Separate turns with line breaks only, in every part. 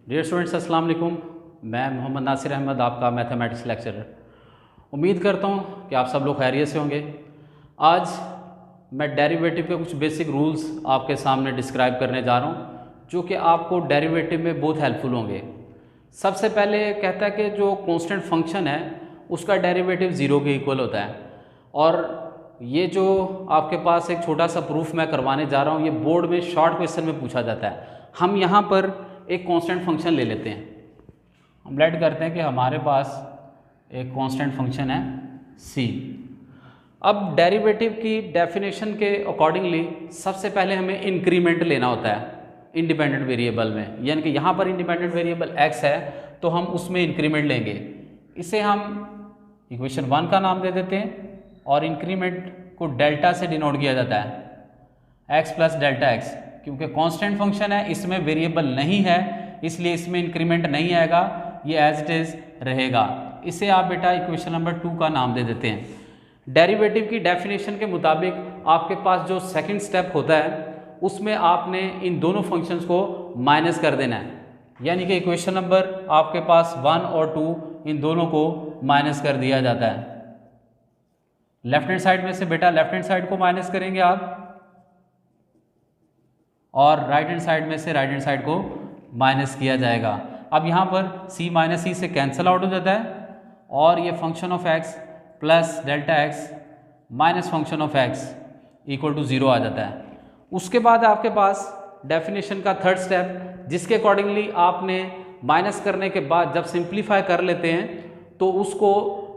Dear students, अस्सलाम वालेकुम। मैं मोहम्मद नासिर अहमद, आपका मैथमेटिक्स लेक्चरर। उम्मीद करता हूँ कि आप सब लोग खैरियत से होंगे। आज मैं डेरिवेटिव के कुछ बेसिक रूल्स आपके सामने डिस्क्राइब करने जा रहा हूँ, जो कि आपको डेरिवेटिव में बहुत हेल्पफुल होंगे। सबसे पहले कहता है कि जो कांस्टेंट फंक्शन है उसका डेरिवेटिव ज़ीरो के इक्वल होता है। और ये जो आपके पास एक छोटा सा प्रूफ मैं करवाने जा रहा हूँ, ये बोर्ड में शॉर्ट क्वेश्चन में पूछा जाता है। हम यहाँ पर एक कांस्टेंट फंक्शन ले लेते हैं। हम लेट करते हैं कि हमारे पास एक कांस्टेंट फंक्शन है c। अब डेरिवेटिव की डेफिनेशन के अकॉर्डिंगली सबसे पहले हमें इंक्रीमेंट लेना होता है इंडिपेंडेंट वेरिएबल में, यानी कि यहाँ पर इंडिपेंडेंट वेरिएबल x है तो हम उसमें इंक्रीमेंट लेंगे। इसे हम इक्वेशन 1 का नाम दे देते हैं और इंक्रीमेंट को डेल्टा से डिनोट किया जाता है x प्लस डेल्टा x। क्योंकि कांस्टेंट फंक्शन है, इसमें वेरिएबल नहीं है, इसलिए इसमें इंक्रीमेंट नहीं आएगा, ये एज इट इज रहेगा। इसे आप बेटा इक्वेशन नंबर 2 का नाम दे देते हैं। डेरिवेटिव की डेफिनेशन के मुताबिक आपके पास जो सेकंड स्टेप होता है उसमें आपने इन दोनों फंक्शंस को माइनस कर देना है, यानी कि इक्वेशन नंबर आपके पास 1 और 2 इन दोनों को माइनस कर दिया जाता है। लेफ्ट हैंड साइड में से बेटा लेफ्ट हैंड साइड को माइनस करेंगे आप, और राइट हैंड साइड में से राइट हैंड साइड को माइनस किया जाएगा। अब यहाँ पर c माइनस c से कैंसिल आउट हो जाता है और ये function of x plus delta x minus function of x equal to 0 आ जाता है। उसके बाद आपके पास डेफिनेशन का थर्ड स्टेप, जिसके अकॉर्डिंगली आपने माइनस करने के बाद जब सिंप्लीफाई कर लेते हैं तो उसको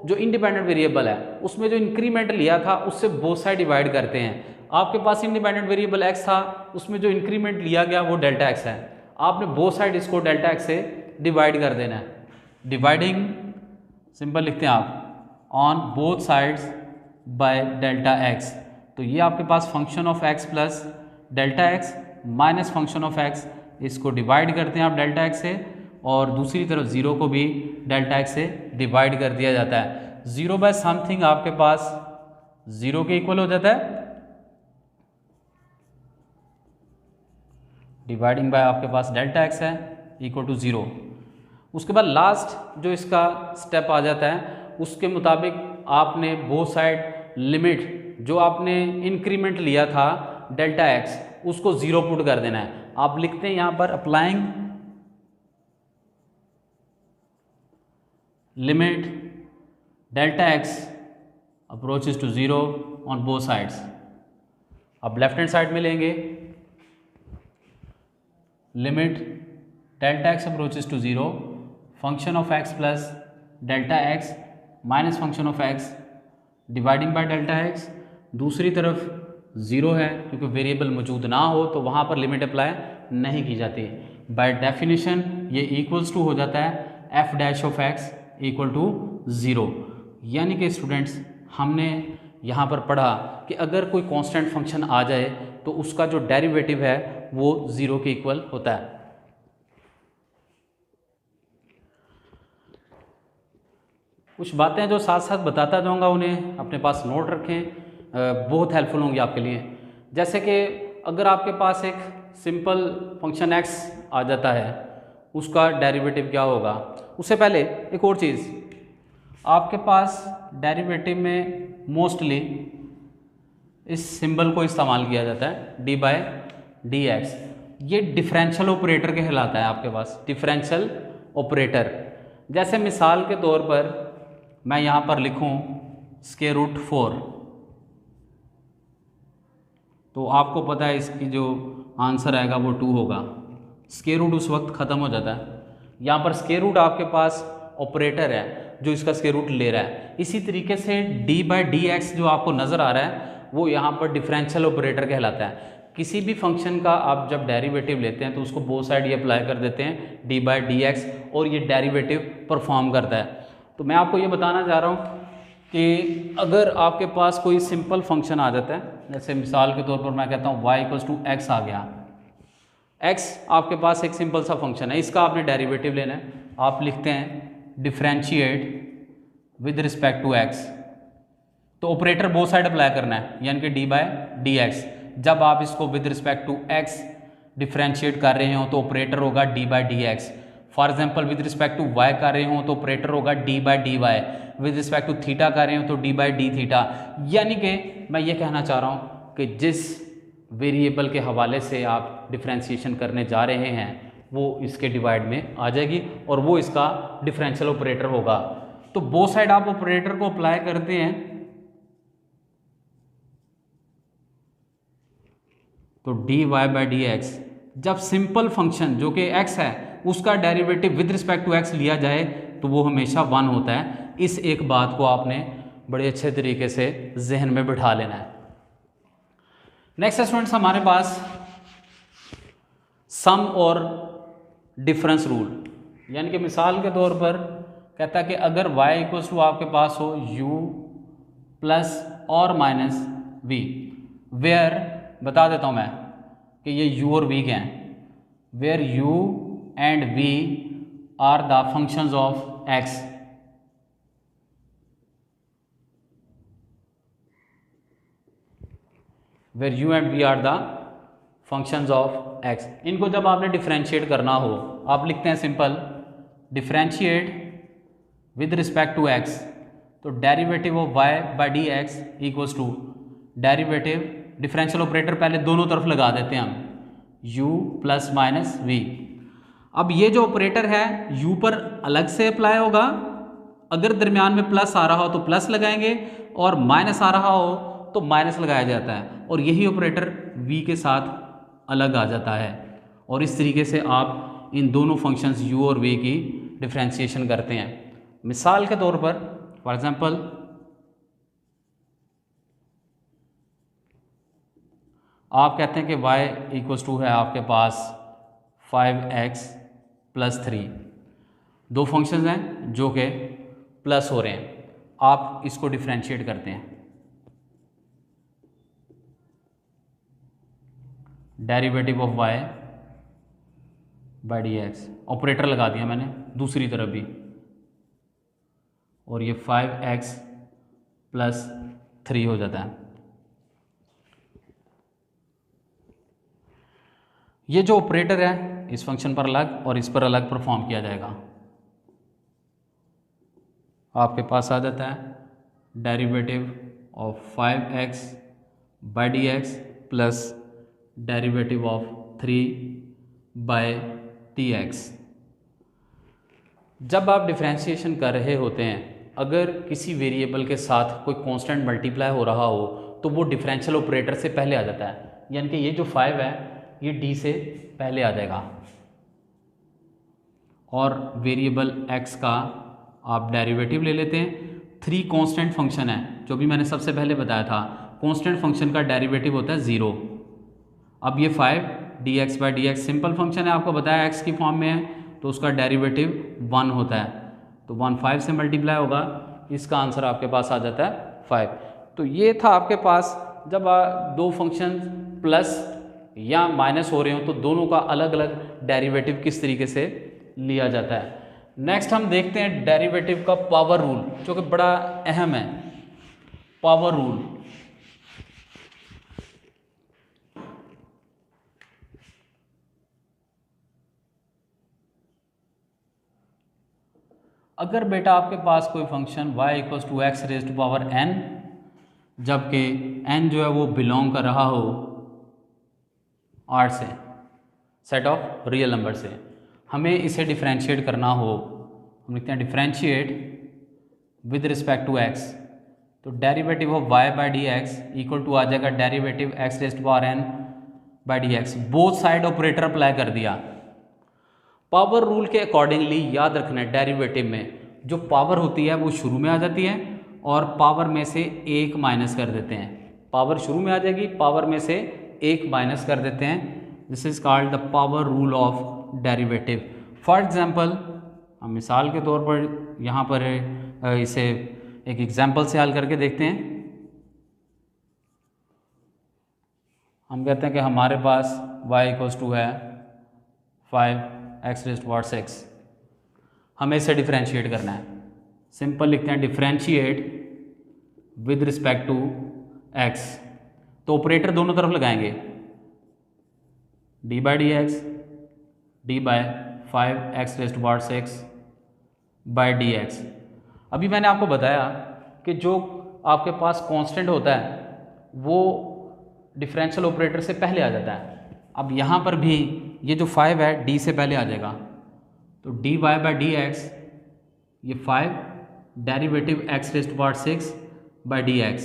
जो इंडिपेंडेंट वेरिएबल है उसमें जो इंक्रीमेंट लिया था उससे बोथ साइड डिवाइड करते हैं। आपके पास इंडिपेंडेंट वेरिएबल x था, उसमें जो इंक्रीमेंट लिया गया वो डेल्टा x है। आपने बोथ साइड इसको डेल्टा x से डिवाइड कर देना है। डिवाइडिंग सिंपल लिखते हैं आप on both sides by delta x। तो ये आपके पास function of x plus delta x minus function of x, इसको डिवाइड करते हैं आप डेल्टा x से, और दूसरी तरफ 0 को भी डेल्टा x से डिवाइड कर दिया जाता है। 0 बाय समथिंग आपके पास 0 के इक्वल हो जाता है, डिवाइडिंग बाय आपके पास डेल्टा x है इक्वल टू 0। उसके बाद लास्ट जो इसका स्टेप आ जाता है उसके मुताबिक आपने बोथ साइड लिमिट जो आपने इंक्रीमेंट लिया था डेल्टा x उसको 0 पुट कर देना है। आप लिखते हैं यहाँ पर applying limit delta x approaches to 0 on both sides. अब लेफ्ट हैंड साइड में लेंगे limit delta x approaches to 0 function of x plus delta x minus function of x dividing by delta x। दूसरी तरफ 0 है, क्योंकि variable मौजूद ना हो तो वहाँ पर लिमिट अप्लाई नहीं की जाती। बाय डेफिनेशन ये इक्वल्स टू हो जाता है f dash of x equal to 0। यानी कि स्टूडेंट्स हमने यहाँ पर पढ़ा कि अगर कोई कांस्टेंट फंक्शन आ जाए तो उसका जो डेरिवेटिव है वो 0 के इक्वल होता है। कुछ बातें जो साथ साथ बताता जाऊँगा, उन्हें अपने पास नोट रखें, बहुत हेल्पफुल होंगी आपके लिए। जैसे कि अगर आपके पास एक सिंपल फंक्शन x आ जाता है, उसका डेरिवेटिव क्या होगा। उससे पहले एक और चीज़, आपके पास डेरिवेटिव में मोस्टली इस सिंबल को इस्तेमाल किया जाता है d बाय डी एक्स। ये डिफरेंशियल ऑपरेटर कहलाता है आपके पास, डिफरेंशियल ऑपरेटर। जैसे मिसाल के तौर पर मैं यहाँ पर लिखूँ स्क्वायर रूट 4, तो आपको पता है इसकी जो आंसर आएगा वो 2 होगा। स्क्वायर रूट उस वक्त ख़त्म हो जाता है। यहाँ पर स्क्वायर रूट आपके पास ऑपरेटर है जो इसका स्क्वायर रूट ले रहा है। इसी तरीके से d बाय डी एक्स जो आपको नज़र आ रहा है वो यहाँ पर डिफरेंशियल ऑपरेटर कहलाता है। किसी भी फंक्शन का आप जब डेरिवेटिव लेते हैं तो उसको बोथ साइड ये अप्लाई कर देते हैं d बाय डी एक्स, और ये डेरिवेटिव परफॉर्म करता है। तो मैं आपको ये बताना चाह रहा हूँ कि अगर आपके पास कोई सिंपल फंक्शन आ जाता है, जैसे मिसाल के तौर पर मैं कहता हूँ y इक्वल्स टू x आ गया। x आपके पास एक सिंपल सा फंक्शन है, इसका आपने डेरिवेटिव लेना है। आप लिखते हैं differentiate with respect to x, तो ऑपरेटर बोथ साइड अप्लाई करना है, यानी कि d बाय डी एक्स। जब आप इसको with respect to x differentiate कर रहे हो तो ऑपरेटर होगा d by D X. For example with respect to Y कर रहे हो तो ऑपरेटर होगा D by D Y, with respect to theta कर रहे हो तो डी बाई डी थीटा। यानी कि मैं ये कहना चाह रहा हूँ कि जिस वेरिएबल के हवाले से आप डिफ्रेंशिएशन करने जा रहे हैं वो इसके डिवाइड में आ जाएगी और वो इसका डिफरेंशियल ऑपरेटर होगा। तो बोथ साइड आप ऑपरेटर को अप्लाई करते हैं तो D Y by D X, जब सिंपल फंक्शन जो कि x है उसका derivative with respect to x लिया जाए तो वो हमेशा 1 होता है। इस एक बात को आपने बड़े अच्छे तरीके से जहन में बिठा लेना है। नेक्स्ट स्टूडेंट्स हमारे पास सम और डिफरेंस रूल, यानी कि मिसाल के तौर पर कहता है कि अगर y इक्वल्स टू आपके पास हो u प्लस और माइनस v, वेयर बता देता हूँ मैं कि ये u और v क्या हैं, where u and v are the functions of x, where u and v are the functions of x। इनको जब आपने डिफ्रेंशिएट करना हो आप लिखते हैं simple differentiate with respect to x, तो derivative of y by D x equals to derivative, differential operator पहले दोनों तरफ लगा देते हैं हम u प्लस माइनस v। अब ये जो ऑपरेटर है u पर अलग से अप्लाई होगा, अगर दरमियान में प्लस आ रहा हो तो प्लस लगाएंगे और माइनस आ रहा हो तो माइनस लगाया जाता है, और यही ऑपरेटर v के साथ अलग आ जाता है। और इस तरीके से आप इन दोनों फंक्शंस u और v की डिफ्रेंशिएशन करते हैं। मिसाल के तौर पर फॉर एग्जांपल आप कहते हैं कि y इक्वल्स टू है आपके पास 5x प्लस 3, दो फंक्शंस हैं जो कि प्लस हो रहे हैं, आप इसको डिफ्रेंशिएट करते हैं। Derivative of y by D x, operator लगा दिया मैंने दूसरी तरफ भी, और ये 5x प्लस 3 हो जाता है। ये जो ऑपरेटर है इस फंक्शन पर अलग और इस पर अलग परफॉर्म किया जाएगा। आपके पास आ जाता है derivative of 5x by D x plus derivative of 3 by t x. जब आप डिफ्रेंशिएशन कर रहे होते हैं, अगर किसी वेरिएबल के साथ कोई कांस्टेंट मल्टीप्लाई हो रहा हो तो वो डिफरेंशियल ऑपरेटर से पहले आ जाता है, यानी कि ये जो 5 है ये d से पहले आ जाएगा, और वेरिएबल x का आप डेरिवेटिव ले लेते हैं। 3 कांस्टेंट फंक्शन है जो भी मैंने सबसे पहले बताया था, कांस्टेंट फंक्शन का डेरिवेटिव होता है 0। अब ये 5 dx by D x simple function है, आपको बताया x की फॉर्म में है तो उसका डेरिवेटिव 1 होता है, तो 1 5 से मल्टीप्लाई होगा, इसका आंसर आपके पास आ जाता है 5। तो ये था आपके पास जब दो फंक्शन प्लस या माइनस हो रहे हो तो दोनों का अलग अलग डेरिवेटिव किस तरीके से लिया जाता है। नेक्स्ट हम देखते हैं डेरिवेटिव का पावर रूल, जो कि बड़ा अहम है। पावर रूल, अगर बेटा आपके पास कोई function y equals to x raise to power n, जबकि n जो है वो बिलोंग कर रहा हो R से, सेट ऑफ रियल नंबर से, हमें इसे डिफ्रेंशिएट करना हो, हम लिखते हैं differentiate with respect to x, तो derivative of y by D x equal to आ जाएगा derivative x raise to power n by D x. Both side operator apply कर दिया। पावर रूल के अकॉर्डिंगली याद रखना है डेरिवेटिव में जो पावर होती है वो शुरू में आ जाती है और पावर में से 1 माइनस कर देते हैं। पावर शुरू में आ जाएगी, पावर में से 1 माइनस कर देते हैं। This is called the power rule of derivative. For example हम मिसाल के तौर पर यहाँ पर इसे एक एग्जांपल से हल करके देखते हैं। हम कहते हैं कि हमारे पास y इक्वल्स टू है 5x रेज़ टू पावर 6, हमें इसे डिफ्रेंशिएट करना है। सिंपल लिखते हैं differentiate with respect to x, तो ऑपरेटर दोनों तरफ लगाएंगे, d by D x d by 5x⁻6 by dx। अभी मैंने आपको बताया कि जो आपके पास कांस्टेंट होता है वो डिफरेंशियल ऑपरेटर से पहले आ जाता है। अब यहाँ पर भी ये जो 5 है d से पहले आ जाएगा, तो dy बाय dx, ये 5 derivative x⁻6 by dx।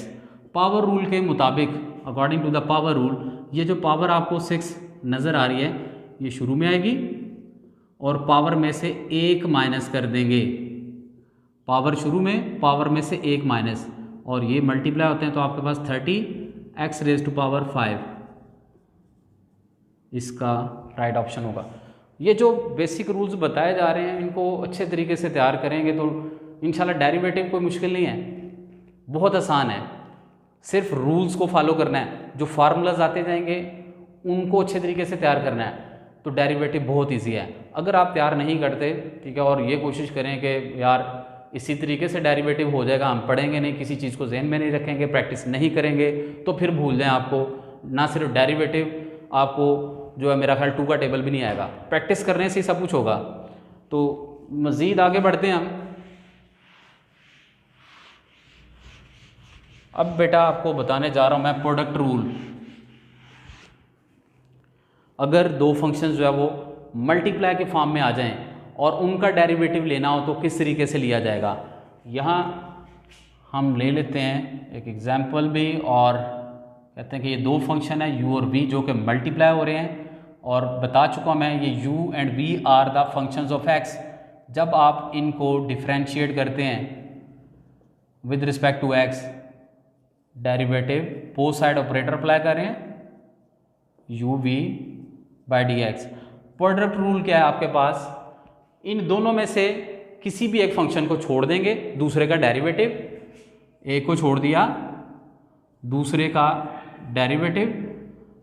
Power rule के मुताबिक, according to the power rule, ये जो पावर आपको 6 नज़र आ रही है ये शुरू में आएगी और पावर में से 1 माइनस कर देंगे। पावर शुरू में, पावर में से 1 माइनस, और ये मल्टीप्लाई होते हैं तो आपके पास 30x⁻5 इसका राइट ऑप्शन होगा। ये जो बेसिक रूल्स बताए जा रहे हैं इनको अच्छे तरीके से तैयार करेंगे तो इंशाल्लाह डेरिवेटिव कोई मुश्किल नहीं है, बहुत आसान है। सिर्फ रूल्स को फॉलो करना है, जो फार्मूलाज आते जाएंगे उनको अच्छे तरीके से तैयार करना है, तो डेरिवेटिव बहुत इजी है। अगर आप तैयार नहीं करते, ठीक है, और ये कोशिश करें कि यार इसी तरीके से डेरिवेटिव हो जाएगा, हम पढ़ेंगे नहीं, किसी चीज़ को जहन में नहीं रखेंगे, प्रैक्टिस नहीं करेंगे, तो फिर भूल जाएं आपको ना सिर्फ डेरिवेटिव, आपको जो है मेरा ख्याल 2 का टेबल भी नहीं आएगा। प्रैक्टिस करने से ही सब कुछ होगा। तो मज़ीद आगे बढ़ते हैं हम। अब बेटा आपको बताने जा रहा हूँ मैं प्रोडक्ट रूल। अगर दो फंक्शन जो है वो मल्टीप्लाई के फॉर्म में आ जाएं और उनका डेरिवेटिव लेना हो तो किस तरीके से लिया जाएगा। यहाँ हम ले लेते हैं एक एग्जाम्पल भी और कहते हैं कि ये दो फंक्शन है u और v जो कि मल्टीप्लाई हो रहे हैं, और बता चुका मैं ये u and v are the functions of x। जब आप इनको डिफ्रेंशिएट करते हैं with respect to x, derivative both side operator apply कर रहे हैं, u v by dx। Product rule क्या है आपके पास, इन दोनों में से किसी भी एक फंक्शन को छोड़ देंगे, दूसरे का डेरिवेटिव, एक को छोड़ दिया दूसरे का डेरिवेटिव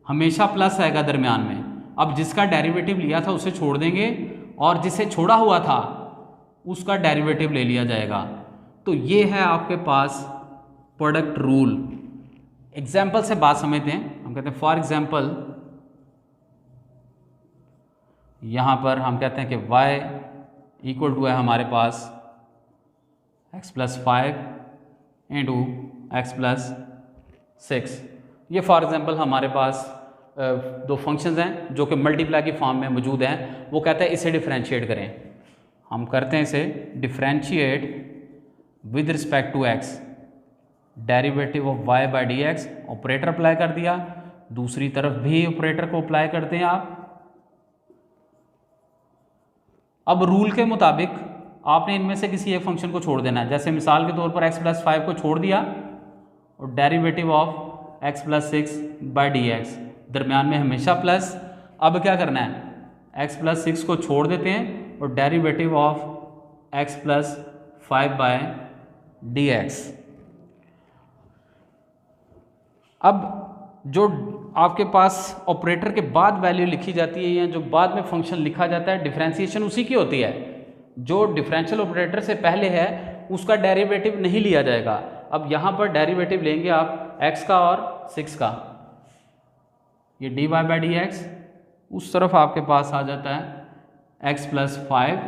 हमेशा प्लस आएगा दरमियान में। अब जिसका डेरिवेटिव लिया था उसे छोड़ देंगे और जिसे छोड़ा हुआ था उसका डेरिवेटिव ले लिया जाएगा। तो ये है आपके पास प्रोडक्ट रूल। एग्जाम्पल से बात समझते हैं। हम कहते हैं फॉर एग्जाम्पल, यहाँ पर हम कहते हैं कि y इक्वल टू है हमारे पास x+5 इंटू x+6। ये फॉर एग्जांपल हमारे पास दो फंक्शंस हैं जो कि मल्टीप्लाई की फॉर्म में मौजूद हैं। वो कहते हैं इसे डिफरेंशिएट करें। हम करते हैं इसे differentiate with respect to x, derivative of y by dx, operator apply कर दिया, दूसरी तरफ भी ऑपरेटर को अप्लाई करते हैं आप। अब रूल के मुताबिक आपने इनमें से किसी एक फंक्शन को छोड़ देना है। जैसे मिसाल के तौर पर x+5 को छोड़ दिया और derivative of x+6 bye dx, दरमियान में हमेशा प्लस। अब क्या करना है, x+6 को छोड़ देते हैं और derivative of x+5 bye dx। अब जो आपके पास ऑपरेटर के बाद वैल्यू लिखी जाती है या जो बाद में फंक्शन लिखा जाता है, डिफरेंशिएशन उसी की होती है। जो डिफरेंशियल ऑपरेटर से पहले है उसका डेरिवेटिव नहीं लिया जाएगा। अब यहाँ पर डेरिवेटिव लेंगे आप x का और 6 का, ये dy बाय dx, उस तरफ आपके पास आ जाता है x+5,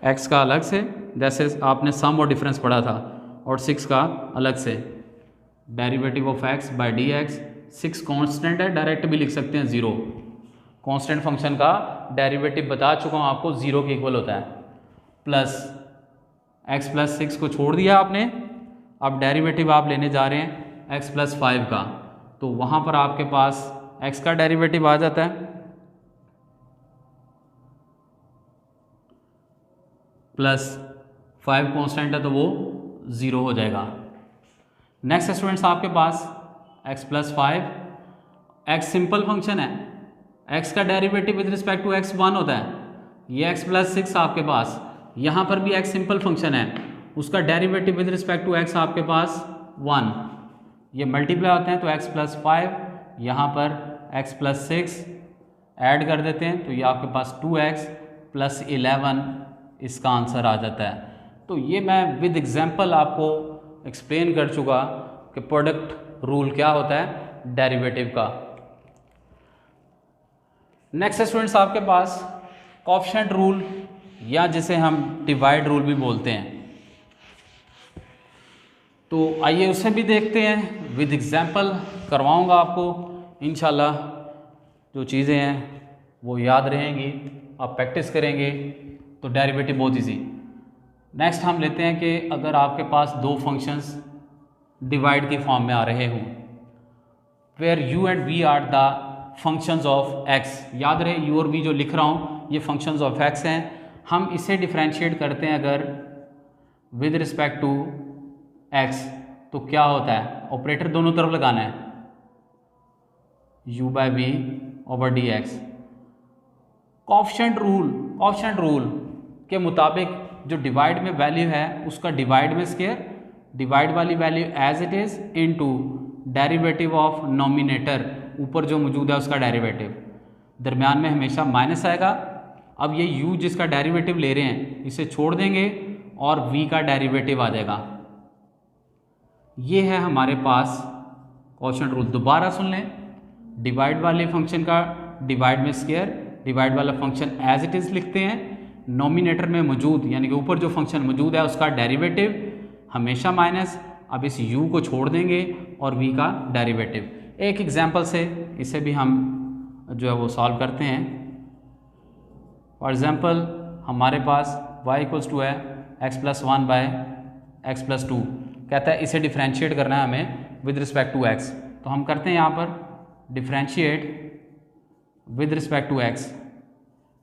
x का अलग से, जैसे आपने सम और डिफरेंस पढ़ा था, और 6 का अलग से, derivative of x by dx। 6 constant है, डायरेक्ट भी लिख सकते हैं 0। कांस्टेंट फंक्शन का डेरिवेटिव बता चुका हूँ आपको 0 के इक्वल होता है, प्लस x+6 को छोड़ दिया आपने। अब डेरिवेटिव आप लेने जा रहे हैं x+5 का, तो वहाँ पर आपके पास x का डेरिवेटिव आ जाता है प्लस 5 कांस्टेंट है तो वो 0 हो जाएगा। नेक्स्ट स्टूडेंट्स आपके पास x+5, x सिंपल फंक्शन है, x का derivative with respect to x 1 होता है। ये x+6 आपके पास, यहाँ पर भी x सिंपल फंक्शन है, उसका derivative with respect to x आपके पास 1। ये मल्टीप्लाई होते हैं तो x+5, यहाँ पर x+6 ऐड कर देते हैं तो ये आपके पास 2x + 11 इसका आंसर आ जाता है। तो ये मैं विद एग्जांपल आपको एक्सप्लेन कर चुका कि प्रोडक्ट रूल क्या होता है डेरिवेटिव का। नेक्स्ट स्टूडेंट्स आपके पास कोएफिशिएंट रूल या जिसे हम डिवाइड रूल भी बोलते हैं। तो आइए उसे भी देखते हैं, विद एग्जांपल करवाऊंगा आपको। इंशाल्लाह जो चीज़ें हैं वो याद रहेंगी, आप प्रैक्टिस करेंगे तो डेरिवेटिव बहुत इजी। नेक्स्ट हम लेते हैं कि अगर आपके पास दो फंक्शंस डिवाइड की फॉर्म में आ रहे हों, where u and v are the functions of x। याद रहे u और v जो लिख रहा हूँ ये फंक्शंस ऑफ x हैं। हम इसे डिफ्रेंशिएट करते हैं अगर विद रिस्पेक्ट टू x, तो क्या होता है, ऑपरेटर दोनों तरफ लगाना है, u by v over d x. Coefficient rule के मुताबिक जो डिवाइड में वैल्यू है उसका डिवाइड में स्क्वायर, डिवाइड वाली value as it is into derivative of nominator, ऊपर जो मौजूद है उसका डेरिवेटिव, दरमियान में हमेशा माइनस आएगा। अब ये u जिसका डेरिवेटिव ले रहे हैं इसे छोड़ देंगे और v का डेरिवेटिव आ जाएगा। ये है हमारे पास कोएफिशिएंट रूल। दोबारा सुन लें, डिवाइड वाले फंक्शन का डिवाइड में स्क्वायर, डिवाइड वाला फंक्शन एज इट इज़ लिखते हैं, नॉमिनेटर में मौजूद यानी कि ऊपर जो फंक्शन मौजूद है उसका डेरिवेटिव हमेशा माइनस। अब इस u को छोड़ देंगे और v का डेरिवेटिव। एक एग्जांपल से इसे भी हम जो है वो सॉल्व करते हैं। फॉर एग्जांपल हमारे पास y इक्वल्स टू है x plus 1 by x plus 2, कहता है इसे डिफ्रेंशिएट करना है हमें विद रिस्पेक्ट टू x। तो हम करते हैं यहाँ पर differentiate with respect to x,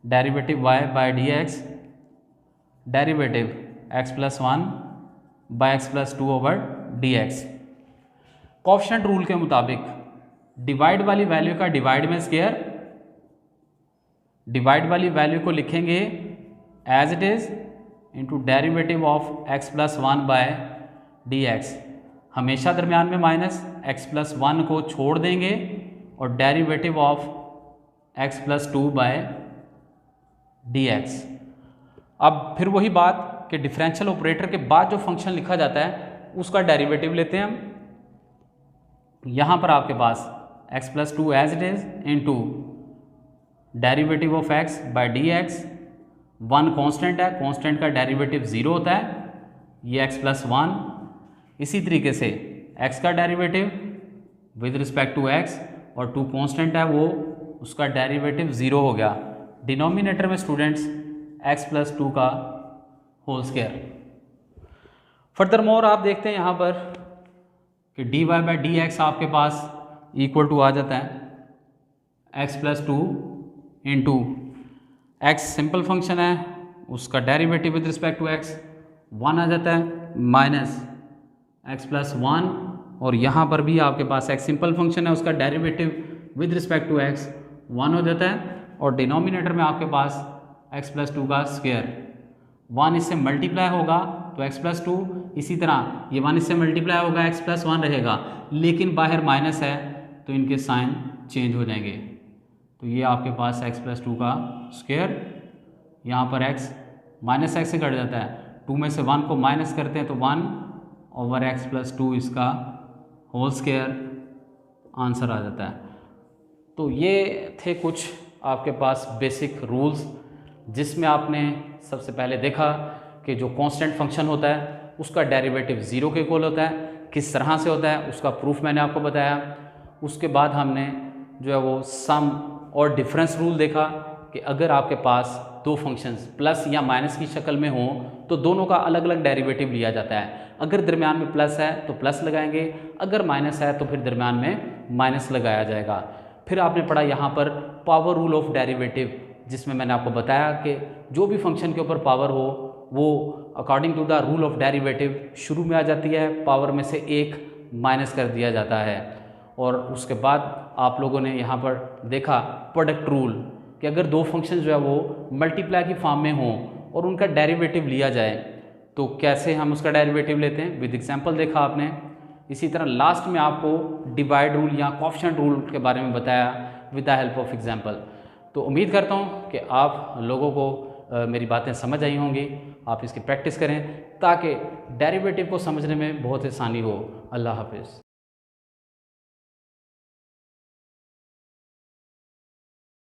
derivative y by D x, derivative x plus 1 by x plus 2 over d x. Coefficient rule के मुताबिक डिवाइड वाली वैल्यू का डिवाइड में स्क्वायर, डिवाइड वाली वैल्यू को लिखेंगे as it is into derivative of x plus 1 by D x, हमेशा दरमियान में माइनस, x प्लस 1 को छोड़ देंगे और derivative of x plus 2 by D x. अब फिर वही बात कि डिफरेंशियल ऑपरेटर के बाद जो फंक्शन लिखा जाता है उसका डेरिवेटिव लेते हैं हम। यहाँ पर आपके पास x plus 2 as it is into derivative of x by D x, 1 constant है, कॉन्स्टेंट का डेरिवेटिव 0 होता है, ये x प्लस 1। इसी तरीके से x का derivative with respect to x और 2 कॉन्स्टेंट है वो उसका डेरिवेटिव 0 हो गया। डिनोमिनेटर में स्टूडेंट्स x प्लस 2 का होल स्क्वायर। फर्दरमोर आप देखते हैं यहाँ पर कि d Y by D x आपके पास इक्वल टू आ जाता है x plus 2 into x simple function है उसका derivative with respect to x 1 आ जाता है, माइनस x प्लस 1, और यहाँ पर भी आपके पास x सिंपल फंक्शन है उसका derivative with respect to x 1 हो जाता है, और डिनोमिनेटर में आपके पास x प्लस 2 का स्क्वायर, 1 इससे मल्टीप्लाई होगा तो x प्लस 2, इसी तरह ये 1 इससे मल्टीप्लाई होगा x प्लस 1 रहेगा, लेकिन बाहर माइनस है तो इनके साइन चेंज हो जाएंगे। तो ये आपके पास x प्लस 2 का स्क्वायर, यहाँ पर x माइनस एक्स से कट जाता है, 2 में से 1 को माइनस करते हैं तो 1 ओवर x प्लस 2 इसका होल स्क्वायर आंसर आ जाता है। तो ये थे कुछ आपके पास बेसिक रूल्स जिसमें आपने सबसे पहले देखा कि जो कांस्टेंट फंक्शन होता है उसका डेरिवेटिव 0 के इक्वल होता है, किस तरह से होता है उसका प्रूफ मैंने आपको बताया। उसके बाद हमने जो है वो सम और डिफरेंस रूल देखा कि अगर आपके पास दो फंक्शंस प्लस या माइनस की शक्ल में हों तो दोनों का अलग अलग डेरिवेटिव लिया जाता है। अगर दरमियान में प्लस है तो प्लस लगाएंगे, अगर माइनस है तो फिर दरमियान में माइनस लगाया जाएगा। फिर आपने पढ़ा यहाँ पर पावर रूल ऑफ डेरिवेटिव, जिसमें मैंने आपको बताया कि जो भी फंक्शन के ऊपर पावर हो वो according to the rule of derivative शुरू में आ जाती है, पावर में से 1 माइनस कर दिया जाता है। और उसके बाद आप लोगों ने यहाँ पर देखा प्रोडक्ट रूल कि अगर दो फंक्शन जो है वो मल्टीप्लाई की फॉर्म में हों और उनका डेरिवेटिव लिया जाए तो कैसे हम उसका डेरिवेटिव लेते हैं, विद एग्जांपल देखा आपने। इसी तरह लास्ट में आपको डिवाइड रूल या कोएफिशिएंट रूल के बारे में बताया with the help of example. तो उम्मीद करता हूँ कि आप लोगों को मेरी बातें समझ आई होंगी, आप इसकी प्रैक्टिस करें ताकि डेरिवेटिव को समझने में बहुत आसानी हो। अल्लाह हाफिज़।